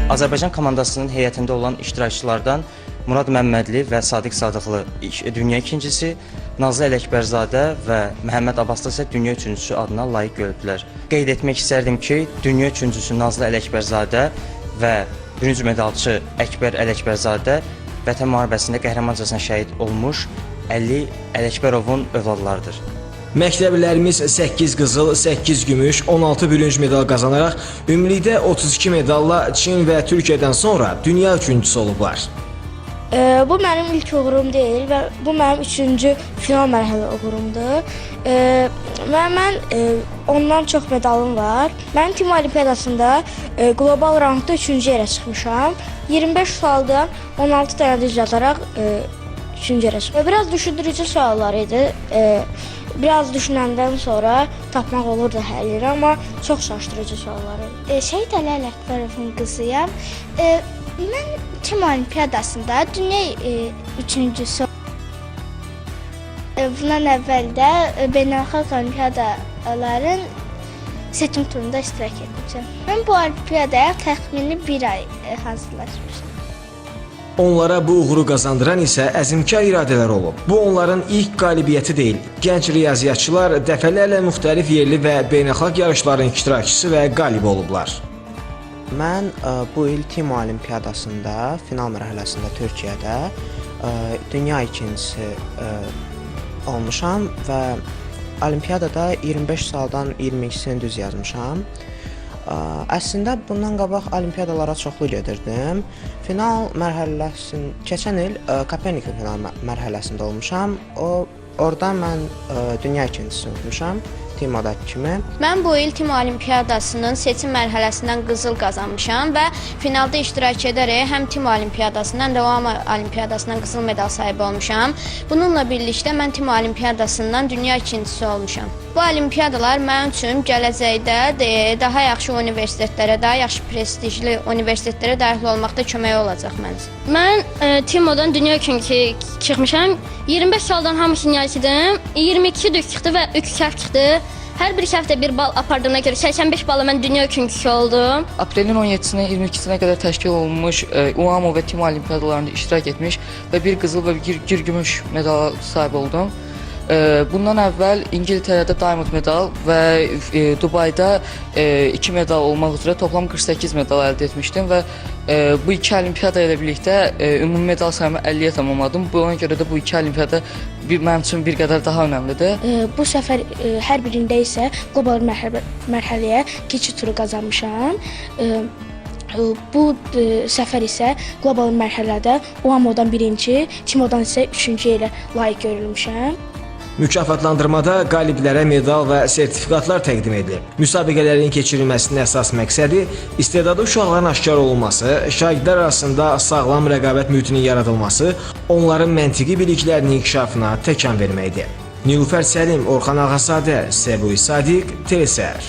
Azərbaycan komandasının heyətində olan iştirakçılardan Murad Məmmədli və Sadiq Sadıqlı dünya ikincisi, Nazlı Ələkbərzadə və Məhəmməd Abbaslı isə dünya üçüncüsü adına layiq görüldülər. Qeyd etmək istərdim ki, dünya üçüncüsü Nazlı Ələkbərzadə və bürünc medalçı Əkbər Ələkbərzadə Vətən müharibəsində qəhrəmancasına şəhid olmuş Əli Ələkbərovun övladlarıdır. Məktəblilərimiz 8 qızıl, 8 gümüş, 16 bürünc medal qazanaraq ümumilikdə 32 medalla Çin və Türkiyədən sonra dünya üçüncüsü olublar. Bu mənim ilk uğurum deyil və bu mənim üçüncü final mərhələ uğurumdur. Mən ondan çox medalım var. Mənim Tim Olimpiyadasında qlobal rangda 3-cü yerə çıxmışam. 25 sualdan 16 dənə düz yazaraq 3-cü yerə çıxmışam. Biraz düşündürücü suallar idi. Biraz düşünəndən sonra tapmaq olurdu həlləri, amma çox çaşdırıcı suallar idi. Şəhid Əli Ələkbərovun qızıyam. Mən Tim Olimpiyadasında dünya üçüncüsü. Bundan əvvəl də beynəlxalq olimpiyadaların seçim turunda iştirak etmişəm. Mən bu olimpiyadaya təxmini bir ay hazırlaşmışam. Onlara bu uğuru qazandıran isə əzmkar iradələr olub. Bu onların ilk qalibiyyəti deyil. Gənc riyaziyyatçılar dəfələrlə müxtəlif yerli və beynəlxalq yarışların iştirakçısı və qalibi olublar. Mən bu il Tim Olimpiyadasında final mərhələsində Türkiyədə dünya ikincisi olmuşam və olimpiyadada 25 sualdan 22-sini düz yazmışam. Əslində bundan qabaq olimpiyadalara çoxlu gedirdim. Final mərhələsində keçən il Kopernikin final mərhələsində olmuşam. Orada mən dünya ikincisi olmuşam. Timodakı kimi. Mən bu il Tim Olimpiyadasının seçim mərhələsindən qızıl qazanmışam və finalda iştirak edərək həm Tim Olimpiyadasından, həm də OAM Olimpiyadasından qızıl medal sahibi olmuşam. Bununla birlikdə mən Tim Olimpiyadasından dünya ikincisi olmuşam. Bu olimpiyadalar mənim üçün gələcəkdə daha yaxşı universitetlərə, daha yaxşı prestijli universitetlərə daxil olmaqda kömək olacaq məncə. Mən Timodan dünya üçüncüsü çıxmışam. 25 sualdan hamısını yazdım. 22 düz çıxdı və 3 səhv çıxdı. Hər bir həftə bir bal apardığına görə 85 balla mən dünya üçüncüsü oldum. Aprelin 17-sinə 22-sinə qədər təşkil olunmuş UAMO və Tim Olimpiyadalarında iştirak etmiş və bir qızıl və bir gümüş medala sahib oldum. Bundan əvvəl İngiltərədə Diamond medal və Dubayda 2 medal olmaq üzrə toplam 48 medal əldə etmişdim və bu iki olimpiyada ilə birlikdə ümumi medal sayımı 50-yə tamamladım. Buna görə də bu iki olimpiyada mənim üçün bir qədər daha önəmlidir. Bu səfər hər birində isə qlobal mərhələyə keçid turu qazanmışam. Bu səfər isə qlobal mərhələdə OAMO-dan birinci, Timodan isə üçüncü yerə layiq görülmüşəm. Mükafatlandırmada qaliblərə medal və sertifikatlar təqdim edilib. Müsabiqələrin keçirilməsinin əsas məqsədi istedadlı uşaqların aşkar olunması, şagirdlər arasında sağlam rəqabət mühitinin yaradılması, onların məntiqi biliklərinin inkişafına təkan verməkdir. Nilüfər Səlim, Orxan Ağazadə, Səbuhi Sadiq, Telesər.